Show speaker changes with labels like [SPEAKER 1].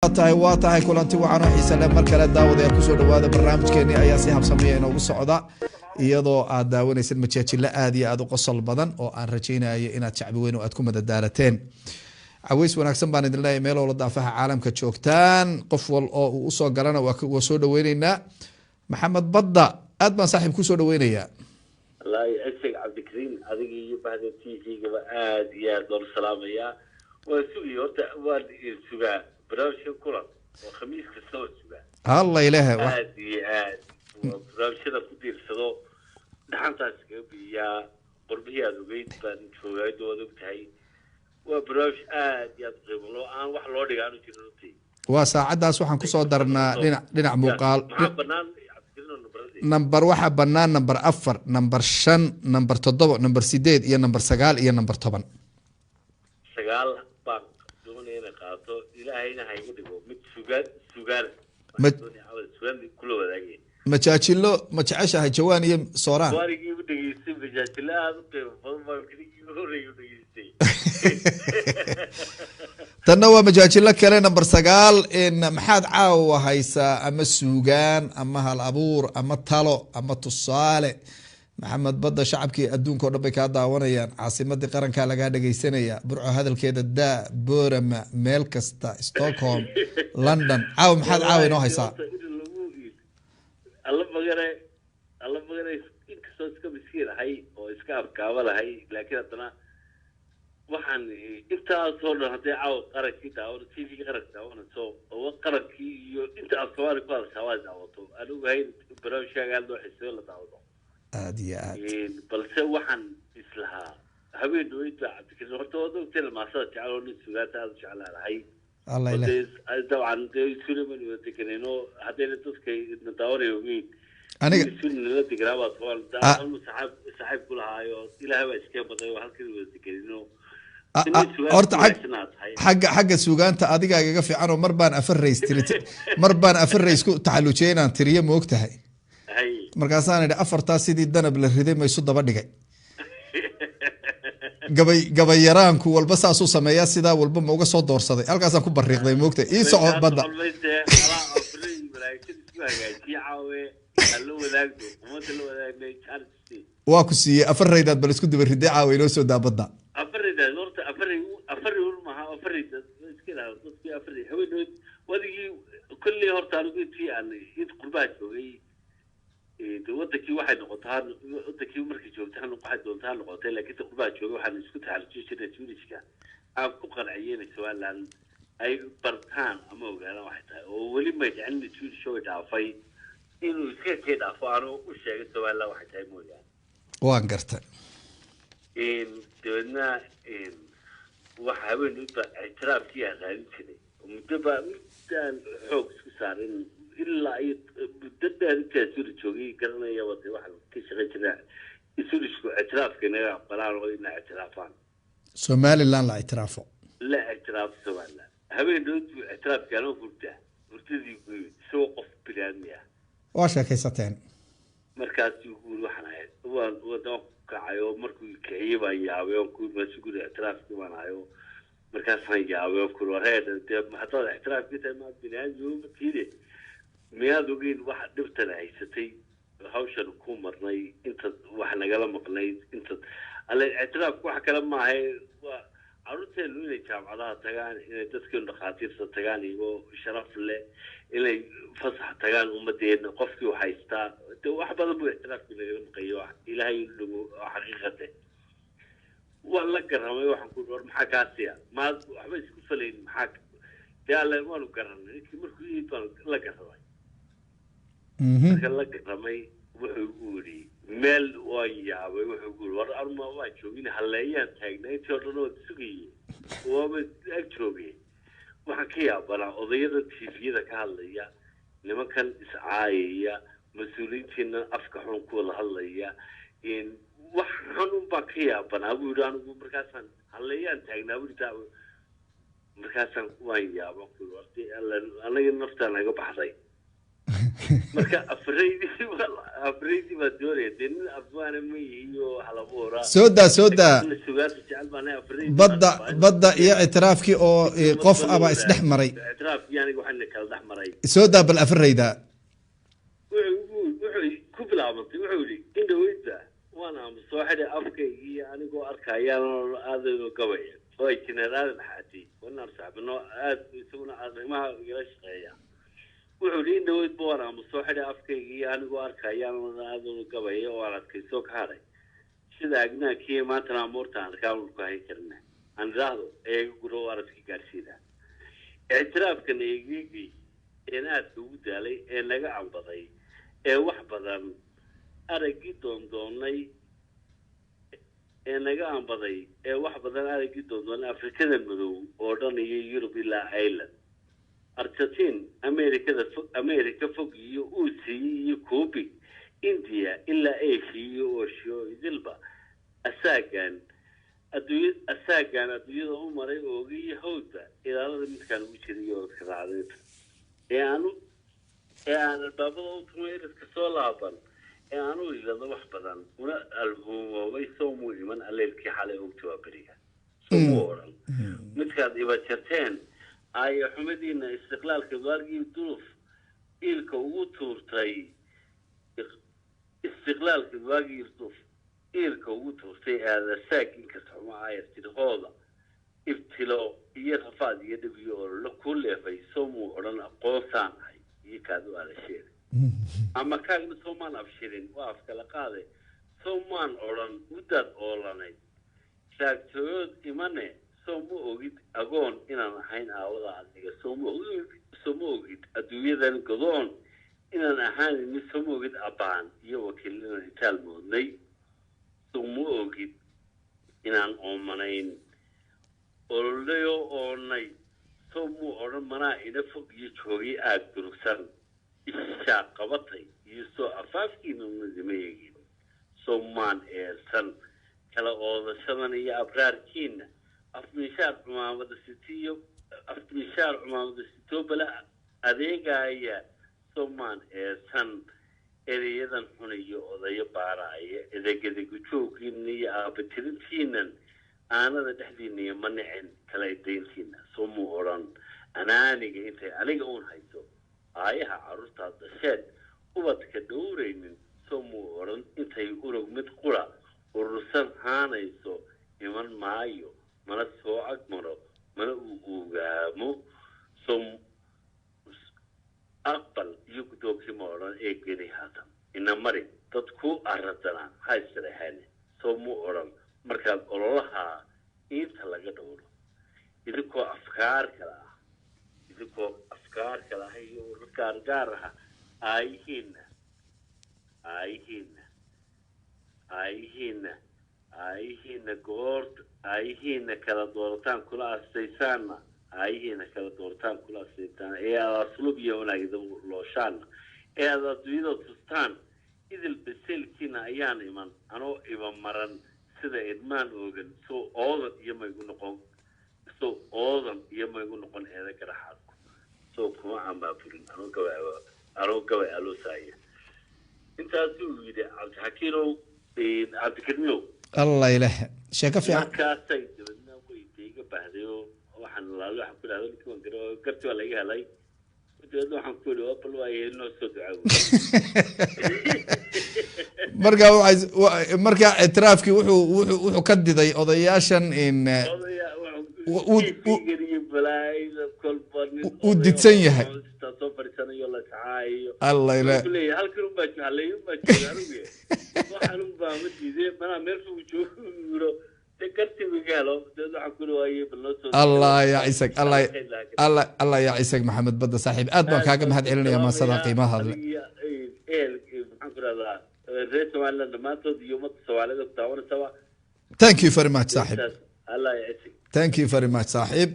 [SPEAKER 1] tahay kulanti waxaan u xiisaa leh mar kale daawadayaal ku soo dhawaada barnaamijkeennii ayaa si habsamiya inoogu socda iyadoo aad daawanaysid majaajilo aad iyo aad u qosol badan oo aan rajaynayo inaad shacbi weyn oo aad ku madadaalateen caways wanaagsan baan idin leeyahay meel oo la daafaha caalamka joogtaan qof wal oo uu usoo galana waa soo dhaweyneynaa maxamed badda aad baan saaxiib ku soo dhaweynayaa
[SPEAKER 2] wallaahi asheg cabdikariim adiga iyo bahda t v-gaba aad iyo aad loo salaamayaa waa sugi horta waa sugaa barnaamijka kulan oo khamiis kasta oo sugaa
[SPEAKER 1] alla ilaahay
[SPEAKER 2] aad iyo aad barnaamijyada ku diirsado dhaxantaas kaga biyaa qorbihii aad ogeyd baan joogaydooda ogtahay waa barnaamij aad iyo aad qiimo loo aan wax loo dhiga aanu jirin runtii
[SPEAKER 1] waa saacadaas waxaan kusoo darnaa dhinac muuqaal number waxaa banaan number 4 number 5 number 7 number 8 iyo number 9 iyo number 10
[SPEAKER 2] 9 baan doonayna qaato ilaahayna ha iga dhigo mid sugaan kula wadaagay
[SPEAKER 1] majaajilo ma jeceshahay jawaan iyo sooraan
[SPEAKER 2] warigii u dhageystay majaajilo aad u qiimo badan baan kligii horreeyay u dhageystay
[SPEAKER 1] tanna waa majaajilo kale number 9 in maxaad caawa haysaa ama suugaan ama hal abuur ama talo ama tusaale maxamed badda shacabkii adduunka oo dhan bay kaa daawanayaan caasimadii qarankaa lagaa dhagaysanaya burco hadalkeeda daa boorama meel kasta stockholm london caawa maxaad caawa inoo haysaa
[SPEAKER 2] alla magane inkastoo iska miskiin ahay oo iska afkaaba lahay laakiin haddana waxaan intaasoo dhan hadday caawa qarankii daawano t v-ga qaranka daawanayso oo qarankii iyo inta aad soomaali ku hadashaa waa daawato aan ogahay barnaamijkaaga aad loo xiiseeyo la daawado
[SPEAKER 1] aad iyo aad
[SPEAKER 2] balse waxaan islahaa habeen dhaweyd baa cabdikariim horta waad ogtay maasada jecel oo nin sugaanta aada u jeclaan lahay dabcan dee suleman wada deganayno haddayna dadka idna daawanaya ogeyn
[SPEAKER 1] aniga
[SPEAKER 2] sunala deganaa baa somaal saxaab ku lahaayo ilaahay baa iskee baday oo halkan wada deganayno
[SPEAKER 1] horta xagga suugaanta adigaa igaga fiican oo mar baan afar rays ku taxallujiyay inaan tiriyo ma og tahay markaasaan idhi afartaas sidii danab la riday ma isu daba dhigay gabayaraanku walba saasuu sameeyaa sidaa walba ma uga soo doorsaday halkaasaan ku bariiqday ma ogtahay ii soco badda waa ku siiyey afar raydaad bal isku daba riday caawa inoo soo daa badda
[SPEAKER 2] wadigii kolley horta anigu intii aan id qurbaha joogay wadankii waxay noqotaa wadankii markay joogtaan waxay doontaa noqotay laakiin qurbaha joogay waxaan isku taxalujin jiray tuuriska aan ku qanciyeen Soomaaliland ay bartaan ama ogaadaan waxay tahay oo weli ma jecelin tuuriska way dhaafay inuu iska dhaafo aanu u sheegay Soomaaliland waxay tahay mooyaan
[SPEAKER 1] waan gartay
[SPEAKER 2] dabadna waxa haweeneyda ictiraafkii aqaan jiray muddo xoog isku saarin ilaa ay dadda inta soo joogay garanaya wada waxa ka shaqeynaa isurisku ictiraafkana qalaan oo inay ictiraafaan
[SPEAKER 1] Somaliland la ictiraafo
[SPEAKER 2] la ictiraaf Somaliland haweeneydu ictiraafkana furtadii soo qof bilaamiya
[SPEAKER 1] waa sheekaysateen
[SPEAKER 2] markaas uu waxaan wada kacayo markuu kiciyo yaabay ku masuul ictiraafkii waanayo markaas aan yaabay ku wareeda hadda ictiraafkii ma bilaamiyo tiide miyaad ogeyn waxa dhibtan haysatay hawshan ku marnay inta wax nagala maqnay inta alle ictiraafku wax kala ma ahay waa caruurteenu inay jaamacadaha tagaan inay dadkii dhaqaatiirta tagaan iyo sharaf leh inay fasax tagaan ummadeena qofkii wax haystaa wax badan buu ictiraafku nagala maqayo ilaahay lagu xaqiiqate wala garamay waxaan ku war maxaa kaasiya ma waxba isku faleyn maxaa yaala waanu garanay intii markuu yidhi la garamay marka la garamay wuxuu yiri meel waa yaabay wuxuu war arma waa joogin haleeyaan taagnay intii oo dhan oo sugayay waa joogay waxa ka yaabana odayada TV-da ka hadlaya nimankan iscaayaya mas'uuliyiinta afka xun ku wada hadlaya in wax xun baa ka yaabana buu yiri anigu markaasan haleeyaan taagnaa wixii markaasan waan yaabo ku wartay anaga naftaan naga baxday marka afreydii baa doonaya dee nin afmaana ma yihiyo halabuura
[SPEAKER 1] sooda
[SPEAKER 2] sugaasa jecel baana afreydii
[SPEAKER 1] badda iyo ictiraafkii oo qof aba isdhex maray
[SPEAKER 2] ictiraafkii aniga waxaana kala dhex maray
[SPEAKER 1] sooda bal afreyda
[SPEAKER 2] wuxuu ku bilaabantay wuxuu yidhi indhaweydba waana soo xidhay afkaygii anigoo arkayaan aadayno gabaya oo ay jeneraal dhaxaatay wanaan saaxibno aad isaguna arrimaha igala shaqeeya wuxuu yidhi indhaweydba waana soo xidhay afkaygii anigoo arkayaan aadayno gabaya oo aan adkaysoo ka hadhay sida agnaankii maantana amuurta aan arkaan ku hayn karna aan idhaahdo eega guro aradkii gaadhsiida ictiraafkan eegigii een aadka ugu daalay ee naga ambaday ee wax badan araggii doondoonay ee naga ambaday ee wax badan araggii doondoonay afrikada madow oo dhan iyo yurub ilaa ireland argentin america fog iyo uusiyi iyo kuubi india ilaa asia iyo ooshiyo idilba asaagan adduunyada u maray oogiyo hawdba ilaalada midkaan ugu jiriyo odka raacdeynta ee aan albaabada u tumay iridka soo laaban ee aan u ilado wax badan una alhuumoobay soo muu iman alleelkii xalay ogta waa beriga soo muu odhan midkaad iba jarteen aaya xumadiina istiqlaalka waargii duuf iilka ugu tuurtay istiqlaalka waagii duuf iilka ugu tuurtay aadasaag inkasta xumo ayartidhooda ibtilo iyo rafaad iyo dhibiyo oo la ku leefay soo muu odhan aqoonsaan ahay iyo kaad u aadasheeda ama kaagna soomaan abshirin waa afkala qaade soomaan odhan muddaad oolanayd shaagtooyood imane soo ma ogid agoon inaan ahayn aawada adiga soo ma ogid adduunyadan godoon inaan ahaanin soo ma ogid abbaan iyo wakiilina itaal moodnay soo ma ogid inaan oomanayn ololeyo oonay soo muu odhan manaa ina fog iyo joogay aag durugsan ishaa qabatay iyo soo afaafkiina unadima eegin soo maan eersan kala oodashadan iyo abraarkiina afmishaar cumaamada sitoo bala adeegaya soo maan eersan ereyadan xun iyo odayo baaraaya edegedegu jooggiina iyo aabatirintiinan aanada dhexdiina iyo ma nicin kala dayntiina soo muu odhan anaaniga intay aniga uun hayso aayaha carruurtaad dasheed ubadka dhowraynin soo muu odhan intay urog mid qura urursan haanayso iman maayo mana soo agmaro mana uu ogaamo soo aqbal iyo guddoonkii ma odhan ee geni haatan ina mari dad ku aradanaa ha isreexeen soo muu odhan markaad ololaha inta laga dhowro idinkoo afkaar kale ah iyo gaargaar ah aayihiina kala doorataan kula astaysaana ee aad aslub iyo wanaagida looshaana ee aad adduunyada tustaan idil baseelkiina ayaan iman anoo iba maran sida idmaan oogan soo oodan iyo maygu noqon eeda garaxaadku soo kuma amaaburin anoo gabay aloosaya intaasuu yidhi cabdixakiinow cabdikariinow
[SPEAKER 1] allah ilaah sheeko fiican
[SPEAKER 2] markaasay dabadna weyda iga baahday oo waxaan laalo waxaan ku dhahda ninkii waan garo garti waa laga helay dabadna waxaan ku yidhi bal waaye noo soo ducaawo
[SPEAKER 1] marka ictiraafkii wuxuu ka diday odayaashan uu didsan yahay allah ilaah الله يا عيسك الله يا عيسك محمد بدر صاحب أدنى كاجا محد علني ما صدقي ما هذا Thank you very much صاحب. Thank you very much صاحب.